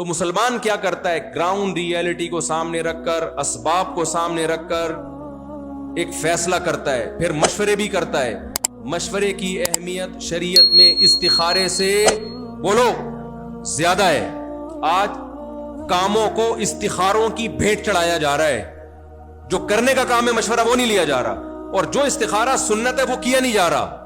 تو مسلمان کیا کرتا ہے؟ گراؤنڈ ریئلٹی کو سامنے رکھ کر، اسباب کو سامنے رکھ کر ایک فیصلہ کرتا ہے، پھر مشورے بھی کرتا ہے۔ مشورے کی اہمیت شریعت میں استخارے سے بولو زیادہ ہے۔ آج کاموں کو استخاروں کی بھیٹ چڑھایا جا رہا ہے، جو کرنے کا کام ہے مشورہ وہ نہیں لیا جا رہا، اور جو استخارہ سنت ہے وہ کیا نہیں جا رہا۔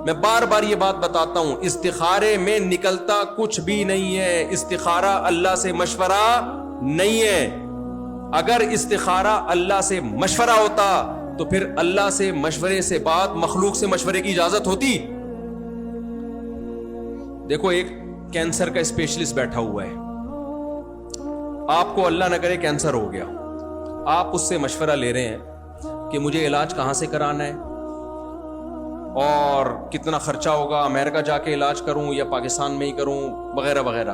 میں بار بار یہ بات بتاتا ہوں، استخارے میں نکلتا کچھ بھی نہیں ہے۔ استخارہ اللہ سے مشورہ نہیں ہے۔ اگر استخارہ اللہ سے مشورہ ہوتا تو پھر اللہ سے مشورے سے بعد مخلوق سے مشورے کی اجازت ہوتی؟ دیکھو، ایک کینسر کا اسپیشلسٹ بیٹھا ہوا ہے، آپ کو اللہ نہ کرے کینسر ہو گیا، آپ اس سے مشورہ لے رہے ہیں کہ مجھے علاج کہاں سے کرانا ہے اور کتنا خرچہ ہوگا، امریکہ جا کے علاج کروں یا پاکستان میں ہی کروں وغیرہ وغیرہ۔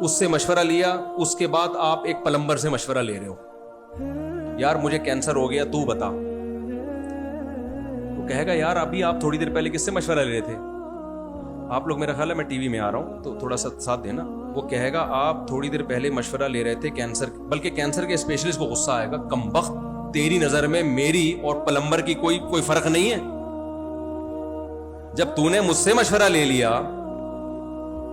اس سے مشورہ لیا، اس کے بعد آپ ایک پلمبر سے مشورہ لے رہے ہو، یار مجھے کینسر ہو گیا تو بتا۔ وہ کہے گا یار ابھی آپ تھوڑی دیر پہلے کس سے مشورہ لے رہے تھے؟ آپ لوگ، میرا خیال ہے میں ٹی وی میں آ رہا ہوں تو تھوڑا سا ساتھ دینا۔ وہ کہے گا آپ تھوڑی دیر پہلے مشورہ لے رہے تھے کینسر، بلکہ کینسر کے اسپیشلسٹ کو غصہ آئے گا، کمبخت تیری نظر میں میری اور پلمبر کی کوئی فرق نہیں ہے؟ جب تو نے مجھ سے مشورہ لے لیا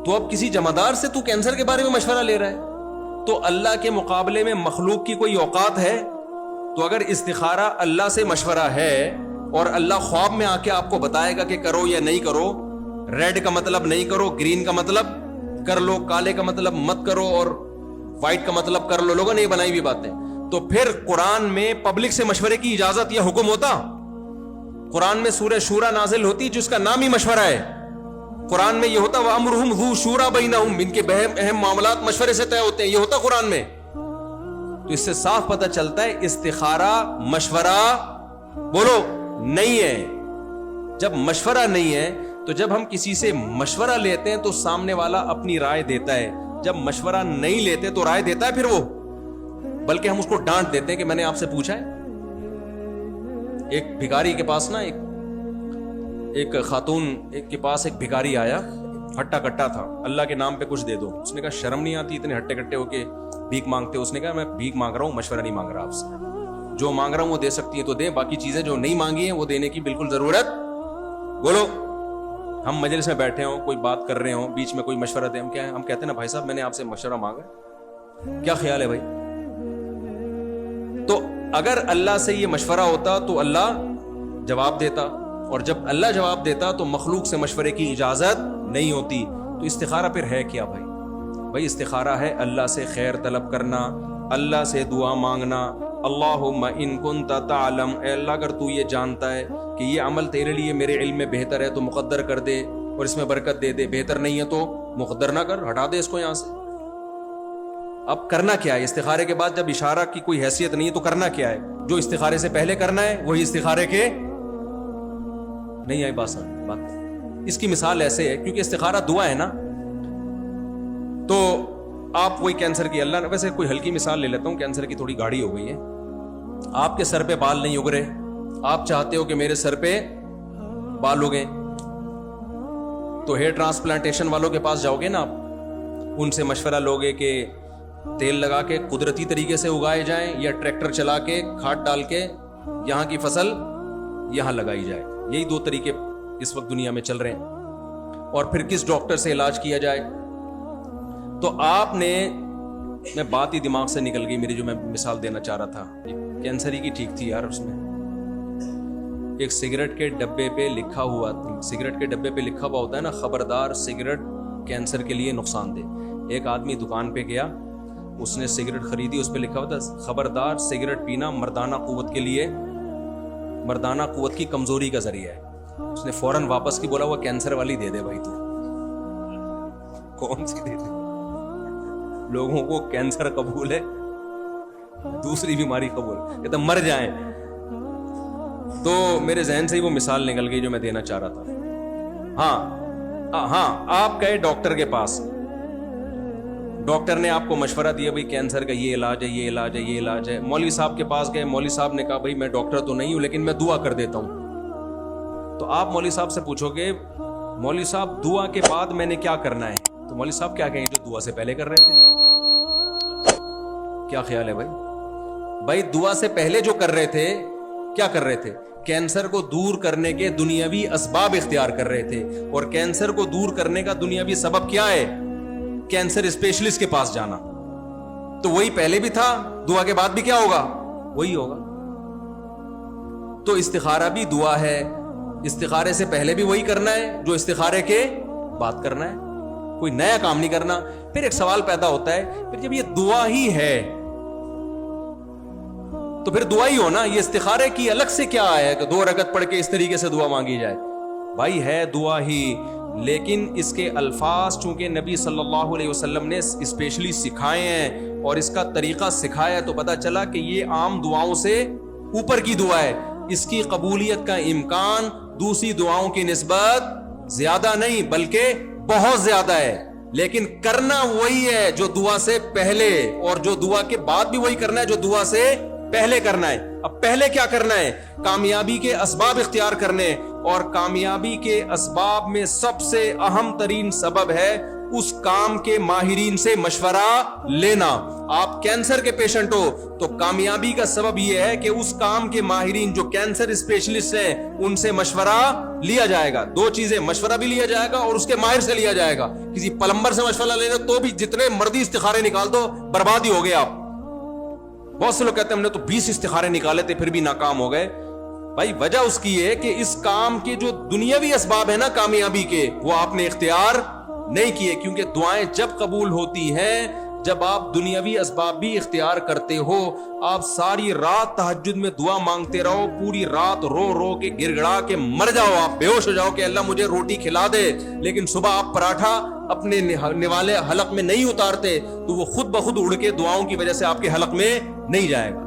تو اب کسی جمعدار سے تو کینسر کے بارے میں مشورہ لے رہا ہے؟ تو اللہ کے مقابلے میں مخلوق کی کوئی اوقات ہے؟ تو اگر استخارہ اللہ سے مشورہ ہے اور اللہ خواب میں آ کے آپ کو بتائے گا کہ کرو یا نہیں کرو، ریڈ کا مطلب نہیں کرو، گرین کا مطلب کر لو، کالے کا مطلب مت کرو، اور وائٹ کا مطلب کر لو، لوگوں نے یہ بنائی ہوئی باتیں، تو پھر قرآن میں پبلک سے مشورے کی اجازت یا حکم ہوتا؟ قرآن میں سورہ شورا نازل ہوتی جس کا نام ہی مشورہ ہے۔ قرآن میں یہ ہوتا وَأَمْرُهُمْ ذُو شُورَىٰ بَيْنَهُمْ، ان کے اہم معاملات مشورے سے طے ہوتے ہیں، یہ ہوتا قرآن میں۔ تو اس سے صاف پتہ چلتا ہے استخارہ مشورہ بولو نہیں ہے۔ جب مشورہ نہیں ہے تو جب ہم کسی سے مشورہ لیتے ہیں تو سامنے والا اپنی رائے دیتا ہے، جب مشورہ نہیں لیتے تو رائے دیتا ہے پھر وہ، بلکہ ہم اس کو ڈانٹ دیتے ہیں کہ میں نے آپ سے پوچھا ہے۔ ایک بھکاری کے پاس نا ایک خاتون کے پاس ایک بھکاری آیا، ہٹا کٹا تھا، اللہ کے نام پہ کچھ دے دو۔ اس نے کہا شرم نہیں آتی اتنے ہٹے کٹے ہو کے بھیک مانگتے ہو؟ اس نے کہا میں بھیک مانگ رہا ہوں، مشورہ نہیں مانگ رہا آپ سے، جو مانگ رہا ہوں وہ دے سکتی ہے تو دیں، باقی چیزیں جو نہیں مانگی ہیں وہ دینے کی بالکل ضرورت بولو۔ ہم مجلس میں بیٹھے ہوں، کوئی بات کر رہے ہوں، بیچ میں کوئی مشورہ دے، ہم کہتے ہیں نا بھائی صاحب میں نے آپ سے مشورہ مانگا، کیا خیال ہے بھائی؟ تو اگر اللہ سے یہ مشورہ ہوتا تو اللہ جواب دیتا، اور جب اللہ جواب دیتا تو مخلوق سے مشورے کی اجازت نہیں ہوتی۔ تو استخارہ پھر ہے کیا بھائی؟ بھائی استخارہ ہے اللہ سے خیر طلب کرنا، اللہ سے دعا مانگنا، اللہم ان کنت تعلم، اے اللہ اگر تو یہ جانتا ہے کہ یہ عمل تیرے لیے میرے علم میں بہتر ہے تو مقدر کر دے اور اس میں برکت دے دے، بہتر نہیں ہے تو مقدر نہ کر، ہٹا دے اس کو یہاں سے۔ اب کرنا کیا ہے استخارے کے بعد؟ جب اشارہ کی کوئی حیثیت نہیں ہے تو کرنا کیا ہے؟ جو استخارے سے پہلے کرنا ہے وہی استخارے کے نہیں آئی بات۔ اس کی مثال ایسے ہے، کیونکہ استخارہ دعا ہے نا، تو آپ وہی کینسر کی، اللہ نے ویسے کوئی ہلکی مثال لے لیتا ہوں، کینسر کی تھوڑی گاڑی ہو گئی ہے، آپ کے سر پہ بال نہیں اگ رہے، آپ چاہتے ہو کہ میرے سر پہ بال اگیں، تو ہیئر ٹرانسپلانٹیشن والوں کے پاس جاؤ گے نا آپ، ان سے مشورہ لوگے کہ تیل لگا کے قدرتی طریقے سے اگائے جائیں یا ٹریکٹر چلا کے کھاد ڈال کے یہاں کی فصل یہاں لگائی جائے، یہی دو طریقے اس وقت دنیا میں چل رہے ہیں، اور پھر کس ڈاکٹر سے علاج کیا جائے۔ تو آپ نے، میں بات ہی دماغ سے نکل گئی میری جو میں مثال دینا چاہ رہا تھا، کینسر ہی کی ٹھیک تھی یار، اس میں ایک سگریٹ کے ڈبے پہ لکھا ہوا، سگریٹ کے ڈبے پہ لکھا ہوا ہوتا ہے نا خبردار سگریٹ کینسر کے لیے نقصان دہ۔ ایک آدمی دکان پہ گیا، اس نے سگریٹ خریدی، اس پہ لکھا ہوا تھا خبردار سگریٹ پینا مردانہ قوت کے لیے، مردانہ قوت کی کمزوری کا ذریعہ ہے۔ اس نے فوراً واپس کی بولا وہ کینسر والی دے دے بھائی، تو کون سی دے دے؟ لوگوں کو کینسر قبول ہے، دوسری بیماری قبول، کہتا مر جائیں۔ تو میرے ذہن سے ہی وہ مثال نکل گئی جو میں دینا چاہ رہا تھا۔ ہاں آپ گئے ڈاکٹر کے پاس، ڈاکٹر نے آپ کو مشورہ دیا بھائی کینسر کا یہ علاج ہے، یہ علاج ہے، یہ علاج ہے۔ مولوی صاحب کے پاس گئے، مولوی صاحب نے کہا بھائی میں ڈاکٹر تو نہیں ہوں لیکن میں دعا کر دیتا ہوں۔ تو آپ مولوی صاحب سے پوچھو گے مولوی صاحب دعا کے بعد میں نے کیا کرنا ہے؟ تو مولوی صاحب کیا کہیں جو دعا سے پہلے کر رہے تھے. کیا خیال ہے بھائی دعا سے پہلے جو کر رہے تھے کیا کر رہے تھے؟ کینسر کو دور کرنے کے دنیاوی اسباب اختیار کر رہے تھے. اور کینسر کو دور کرنے کا دنیاوی سبب کیا ہے؟ کینسر اسپیشلسٹ کے پاس جانا. تو وہی پہلے بھی تھا, دعا کے بعد بھی کیا ہوگا؟ وہی ہوگا. تو استخارہ بھی دعا ہے, استخارے سے پہلے بھی وہی کرنا ہے جو استخارے کے بعد کرنا ہے, کوئی نیا کام نہیں کرنا. پھر ایک سوال پیدا ہوتا ہے, پھر جب یہ دعا ہی ہے تو پھر دعا ہی ہونا, یہ استخارے کی الگ سے کیا ہے کہ 2 رکعت پڑھ کے اس طریقے سے دعا مانگی جائے؟ بھائی ہے دعا ہی, لیکن اس کے الفاظ چونکہ نبی صلی اللہ علیہ وسلم نے اسپیشلی سکھائے ہیں اور اس کا طریقہ سکھایا ہے, تو پتا چلا کہ یہ عام دعاؤں سے اوپر کی دعا ہے. اس کی قبولیت کا امکان دوسری دعاؤں کی نسبت زیادہ نہیں بلکہ بہت زیادہ ہے. لیکن کرنا وہی ہے جو دعا سے پہلے, اور جو دعا کے بعد بھی وہی کرنا ہے جو دعا سے پہلے کرنا ہے. اب پہلے کیا کرنا ہے؟ کامیابی کے اسباب اختیار کرنے, اور کامیابی کے اسباب میں سب سے اہم ترین سبب ہے اس کام کے ماہرین سے مشورہ لینا. آپ کینسر کے پیشنٹ ہو تو کامیابی کا سبب یہ ہے کہ اس کام کے ماہرین جو کینسر اسپیشلسٹ ہیں ان سے مشورہ لیا جائے گا. 2 چیزیں, مشورہ بھی لیا جائے گا اور اس کے ماہر سے لیا جائے گا. کسی پلمبر سے مشورہ لینا تو بھی جتنے مرضی استخارے نکال دو برباد ہی ہو گئے آپ. بہت سے لوگ کہتے ہیں ہم نے تو 20 استخارے نکالے تھے پھر بھی ناکام ہو گئے. بھائی وجہ اس کی ہے کہ اس کام کے جو دنیاوی اسباب ہیں نا کامیابی کے, وہ آپ نے اختیار نہیں کیے. کیونکہ دعائیں جب قبول ہوتی ہیں جب آپ دنیاوی اسباب بھی اختیار کرتے ہو. آپ ساری رات تہجد میں دعا مانگتے رہو, پوری رات رو رو کے گر گڑا کے مر جاؤ, آپ بے ہوش ہو جاؤ کہ اللہ مجھے روٹی کھلا دے, لیکن صبح آپ پراٹھا اپنے نوالے حلق میں نہیں اتارتے تو وہ خود بخود اڑ کے دعاؤں کی وجہ سے آپ کے حلق میں نہیں جائے گا.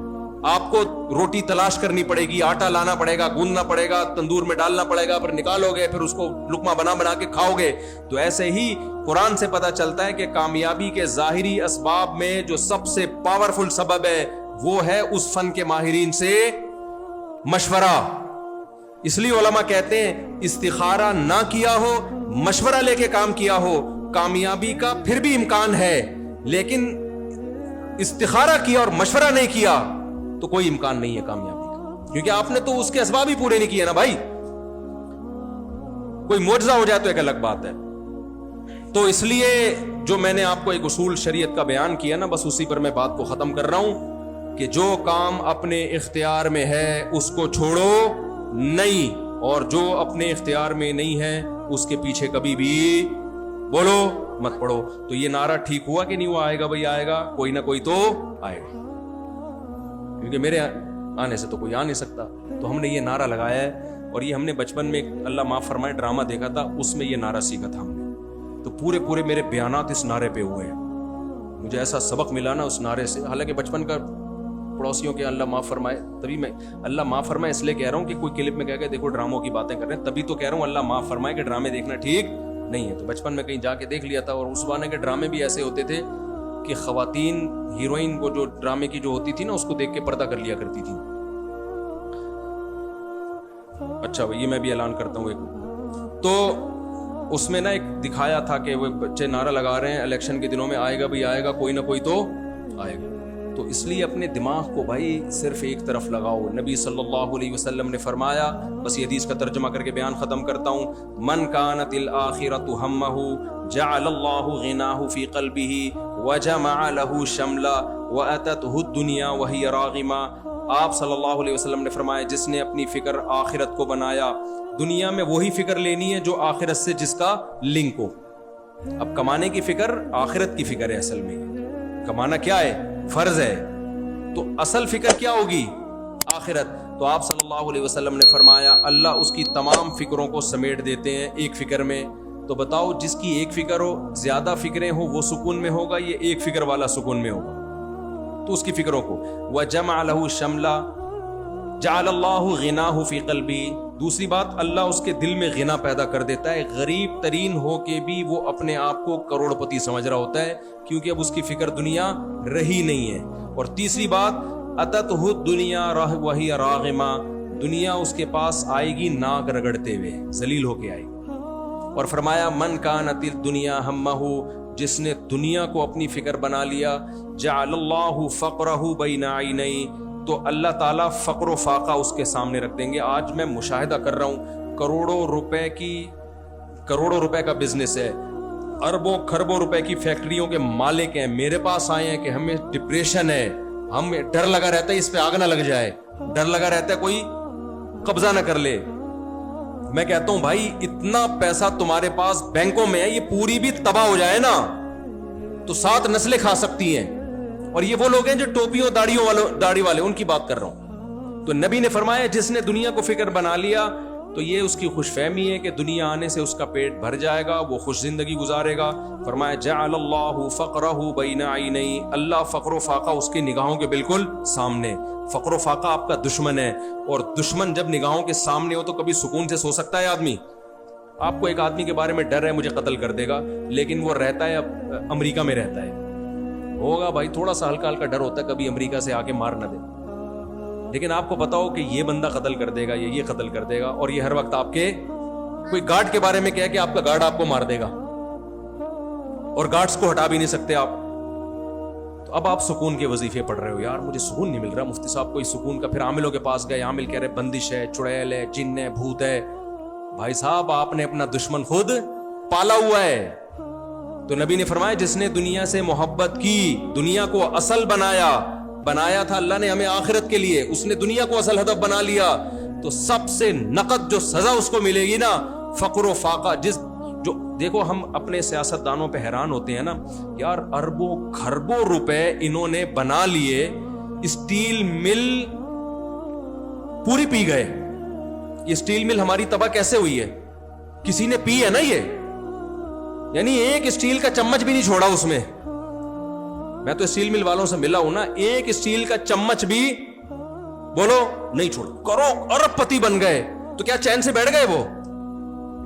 آپ کو روٹی تلاش کرنی پڑے گی, آٹا لانا پڑے گا, گوندنا پڑے گا, تندور میں ڈالنا پڑے گا, پھر نکالو گے, پھر اس کو لقمہ بنا کے کھاؤ گے. تو ایسے ہی قرآن سے پتا چلتا ہے کہ کامیابی کے ظاہری اسباب میں جو سب سے پاورفل سبب ہے وہ ہے اس فن کے ماہرین سے مشورہ. اس لیے علماء کہتے ہیں استخارہ نہ کیا ہو, مشورہ لے کے کام کیا ہو, کامیابی کا پھر بھی امکان ہے. لیکن استخارہ کیا اور مشورہ نہیں کیا تو کوئی امکان نہیں ہے کامیابی کا, کیونکہ آپ نے تو اس کے اسباب ہی پورے نہیں کیے نا بھائی. کوئی معجزہ ہو جائے تو ایک الگ بات ہے. تو اس لیے جو میں نے آپ کو ایک اصول شریعت کا بیان کیا نا, بس اسی پر میں بات کو ختم کر رہا ہوں کہ جو کام اپنے اختیار میں ہے اس کو چھوڑو نہیں, اور جو اپنے اختیار میں نہیں ہے اس کے پیچھے کبھی بھی بولو مت پڑو. تو یہ نعرہ ٹھیک ہوا کہ نہیں ہوا؟ آئے گا بھائی, آئے گا, کوئی نہ کوئی تو آئے گا, کیونکہ میرے آنے سے تو کوئی آ نہیں سکتا. تو ہم نے یہ نعرہ لگایا ہے, اور یہ ہم نے بچپن میں اللہ معاف فرمائے ڈرامہ دیکھا تھا, اس میں یہ نعرہ سیکھا تھا ہم نے. تو پورے میرے بیانات اس نعرے پہ ہوئے ہیں. مجھے ایسا سبق ملا نا اس نعرے سے, حالانکہ بچپن کا پڑوسیوں کے اللہ معاف فرمائے, تبھی میں اللہ معاف فرمائے اس لیے کہہ رہا ہوں کہ کوئی کلپ میں کہہ کے دیکھو ڈراموں کی باتیں کر رہے ہیں, تبھی تو کہہ رہا ہوں اللہ معاف فرمائے کہ ڈرامے دیکھنا ٹھیک نہیں ہے. تو بچپن میں کہیں جا کے دیکھ لیا تھا, اور اس زمانے کے ڈرامے بھی ایسے ہوتے تھے کہ خواتین ہیروئن کو جو ڈرامے کی جو ہوتی تھی نا اس کو دیکھ کے پردہ کر لیا کرتی تھی. اچھا یہ میں بھی اعلان کرتا ہوں ایک, تو اس میں نا ایک دکھایا تھا کہ وہ بچے نعرہ لگا رہے ہیں الیکشن کے دنوں میں, آئے گا بھی آئے گا, کوئی نہ کوئی تو آئے گا. تو اس لیے اپنے دماغ کو بھائی صرف ایک طرف لگاؤ. نبی صلی اللہ علیہ وسلم نے فرمایا, بس یہ حدیث کا ترجمہ کر کے بیان ختم کرتا ہوں, من کانت الآخرۃ ہمہ جعل اللہ غناہ فی قلبہ وجمع له شملا واتته الدنیا وہی راغمہ. آپ صلی اللہ علیہ وسلم نے فرمایا جس نے اپنی فکر آخرت کو بنایا, دنیا میں وہی فکر لینی ہے جو آخرت سے جس کا لنک ہو. اب کمانے کی فکر آخرت کی فکر ہے, اصل میں کمانا کیا ہے, فرض ہے, تو اصل فکر کیا ہوگی, آخرت. تو آپ صلی اللہ علیہ وسلم نے فرمایا اللہ اس کی تمام فکروں کو سمیٹ دیتے ہیں ایک فکر میں. تو بتاؤ جس کی ایک فکر ہو, زیادہ فکریں ہو, وہ سکون میں ہوگا, یہ ایک فکر والا سکون میں ہوگا. تو اس کی فکروں کو وَجَمَعَ لَهُ شَمْلًا جَعَلَ اللَّهُ غِنَاهُ فِي قَلْبِهِ. دوسری بات, اللہ اس کے دل میں غنا پیدا کر دیتا ہے, غریب ترین ہو کے بھی وہ اپنے آپ کو کروڑ پتی سمجھ رہا ہوتا ہے, کیونکہ اب اس کی فکر دنیا رہی نہیں ہے. اور تیسری بات, أَتَتْهُ الدُّنْيَا وَهِيَ رَاغِمَةٌ, دنیا اس کے پاس آئے گی ناک رگڑتے ہوئے, ذلیل ہو کے آئے گی. اور فرمایا من کانت الدنیا ہمہ جس نے دنیا کو اپنی فکر بنا لیا جعل اللہ فقرہ بین عینیہ، تو اللہ تعالیٰ فقر و فاقہ اس کے سامنے رکھ دیں گے. آج میں مشاہدہ کر رہا ہوں، کروڑوں روپے کا بزنس ہے، اربوں خربوں روپے کی فیکٹریوں کے مالک ہیں، میرے پاس آئے ہیں کہ ہمیں ڈپریشن ہے، ہمیں ڈر لگا رہتا ہے اس پہ آگ نہ لگ جائے، ڈر لگا رہتا ہے کوئی قبضہ نہ کر لے. میں کہتا ہوں بھائی اتنا پیسہ تمہارے پاس بینکوں میں ہے، یہ پوری بھی تباہ ہو جائے نا تو 7 نسلیں کھا سکتی ہیں. اور یہ وہ لوگ ہیں جو ٹوپیوں داڑھی والے، ان کی بات کر رہا ہوں. تو نبی نے فرمایا جس نے دنیا کو فکر بنا لیا تو یہ اس کی خوش فہمی ہے کہ دنیا آنے سے اس کا پیٹ بھر جائے گا، وہ خوش زندگی گزارے گا. فرمایا جعل اللہ فقرہ بین عینیہ، اللہ فقر و فاقہ اس کی نگاہوں کے بالکل سامنے. فقر و فاقہ آپ کا دشمن ہے، اور دشمن جب نگاہوں کے سامنے ہو تو کبھی سکون سے سو سکتا ہے آدمی؟ آپ کو ایک آدمی کے بارے میں ڈر ہے مجھے قتل کر دے گا، لیکن وہ رہتا ہے امریکہ میں رہتا ہے، ہوگا بھائی تھوڑا سا ہلکا ہلکا ڈر ہوتا ہے کبھی امریکہ سے آ کے مار نہ دے، لیکن آپ کو پتا ہو کہ یہ بندہ قتل کر دے گا، یہ قتل کر دے گا، اور یہ ہر وقت آپ کے کوئی گارڈ کے بارے میں کہے کہ آپ کا گارڈ آپ کو مار دے گا اور گارڈز کو ہٹا بھی نہیں سکتے آپ. تو اب آپ سکون کے وظیفے پڑھ رہے ہو، یار مجھے سکون نہیں مل رہا مفتی صاحب کوئی سکون کا. پھر عاملوں کے پاس گئے، عامل کہہ رہے بندش ہے، چڑیل ہے، جن ہے، بھوت ہے. بھائی صاحب آپ نے اپنا دشمن خود پالا ہوا ہے. تو نبی نے فرمایا جس نے دنیا سے محبت کی، دنیا کو اصل بنایا تھا اللہ نے ہمیں آخرت کے لیے، اس نے دنیا کو اصل ہدف بنا لیا، تو سب سے نقد جو سزا اس کو ملے گی نا فقر و فاقہ. جو دیکھو ہم اپنے سیاست دانوں پہ حیران ہوتے ہیں نا، یار اربوں خربوں روپے انہوں نے بنا لیے، اسٹیل مل پوری پی گئے. یہ اسٹیل مل ہماری تباہ کیسے ہوئی ہے؟ کسی نے پی ہے نا یہ، یعنی ایک اسٹیل کا چمچ بھی نہیں چھوڑا اس میں. میں تو اسٹیل مل والوں سے ملا ہوں نا، ایک اسٹیل کا چمچ بھی بولو نہیں چھوڑا. کرو ارب پتی بن گئے تو کیا چین سے بیٹھ گئے وہ؟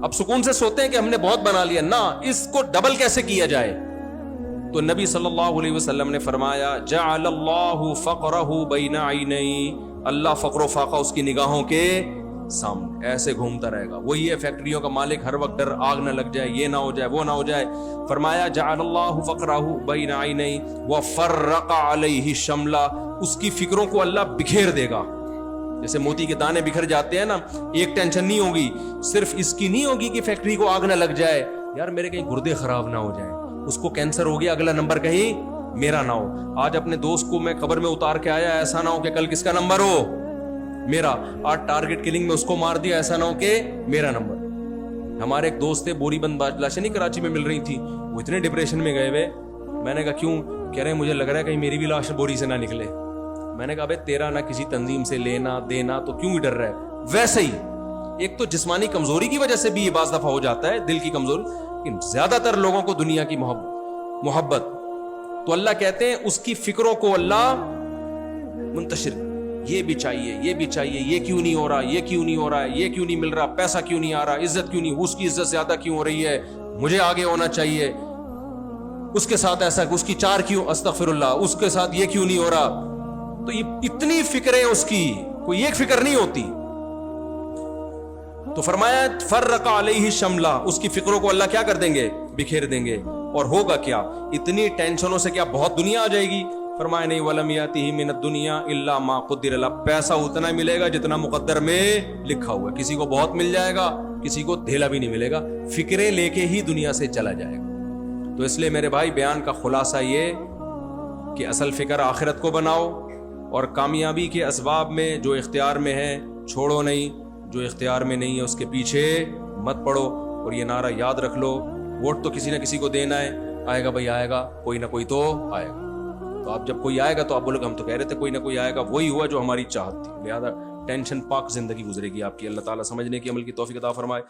اب سکون سے سوتے ہیں کہ ہم نے بہت بنا لیا؟ نہ، اس کو ڈبل کیسے کیا جائے. تو نبی صلی اللہ علیہ وسلم نے فرمایا جعل اللہ فقرہ بین عینیہ، اللہ فقر و فاقہ اس کی نگاہوں کے سامنے ایسے گھومتا رہے گا. وہی ہے فیکٹریوں کا مالک، ہر وقت ڈر آگ نہ لگ جائے، یہ نہ ہو جائے، وہ نہ ہو جائے. فرمایا جعل اللہ فقرہ بین عینیہ وفرق علیہ شملہ، اس کی فکروں کو اللہ بکھیر دے گا. جیسے موتی کے دانے بکھر جاتے ہیں نا، ایک ٹینشن نہیں ہوگی، صرف اس کی نہیں ہوگی کہ فیکٹری کو آگ نہ لگ جائے، یار میرے کہیں گردے خراب نہ ہو جائیں، اس کو کینسر ہو گیا اگلا نمبر کہیں میرا نہ ہو. آج اپنے دوست کو میں قبر میں اتار کے آیا، ایسا نہ ہو کہ کل کس کا نمبر ہو؟ میرا. آج ٹارگٹ کلنگ میں اس کو مار دیا، ایسا نہ ہو کہ میرا نمبر. ہمارے ایک دوست تھے، بوری بند لاشیں نہیں کراچی میں مل رہی تھی، وہ اتنے ڈپریشن میں گئے ہوئے. میں نے کہا کیوں؟ کہہ رہے ہیں مجھے لگ رہا ہے کہیں میری بھی لاش بوری سے نہ نکلے. میں نے کہا بھائی تیرا نہ کسی تنظیم سے لینا دینا، تو کیوں ہی ڈر رہا ہے؟ ویسے ہی ایک تو جسمانی کمزوری کی وجہ سے بھی یہ بعض دفعہ ہو جاتا ہے، دل کی کمزوری، لیکن زیادہ تر لوگوں کو دنیا کی محبت. تو اللہ کہتے ہیں اس کی فکروں کو اللہ منتشر، یہ بھی چاہیے، یہ بھی چاہیے، یہ کیوں نہیں ہو رہا، یہ کیوں نہیں ہو رہا، یہ کیوں نہیں مل رہا، پیسہ کیوں نہیں آ رہا، عزت کیوں نہیں، اس کی عزت زیادہ کیوں ہو رہی ہے، مجھے آگے ہونا چاہیے، اس کے ساتھ ایسا، اس کی 4 کیوں، استغفر اللہ، اس کے ساتھ یہ کیوں نہیں ہو رہا. تو یہ اتنی فکریں اس کی، کوئی ایک فکر نہیں ہوتی. تو فرمایا فرق علیہ شملہ، اس کی فکروں کو اللہ کیا کر دیں گے؟ بکھیر دیں گے. اور ہوگا کیا؟ اتنی ٹینشنوں سے کیا بہت دنیا آ جائے گی؟ فرمایا نہیں ولم یاتہ من الدنیا الا ما قدر له، پیسہ اتنا ملے گا جتنا مقدر میں لکھا ہوا ہے. کسی کو بہت مل جائے گا، کسی کو دھیلا بھی نہیں ملے گا، فکریں لے کے ہی دنیا سے چلا جائے گا. تو اس لیے میرے بھائی بیان کا خلاصہ یہ کہ اصل فکر آخرت کو بناؤ، اور کامیابی کے اسباب میں جو اختیار میں ہے چھوڑو نہیں، جو اختیار میں نہیں ہے اس کے پیچھے مت پڑو. اور یہ نعرہ یاد رکھ لو، ووٹ تو کسی نہ کسی کو دینا ہے، آئے گا بھائی آئے گا، کوئی نہ کوئی تو آئے گا. تو آپ جب کوئی آئے گا تو آپ بولو گے ہم تو کہہ رہے تھے کوئی نہ کوئی آئے گا، وہی ہوا جو ہماری چاہت تھی. لہذا ٹینشن پاک زندگی گزرے گی آپ کی. اللہ تعالیٰ سمجھنے کی عمل کی توفیق عطا فرمائے.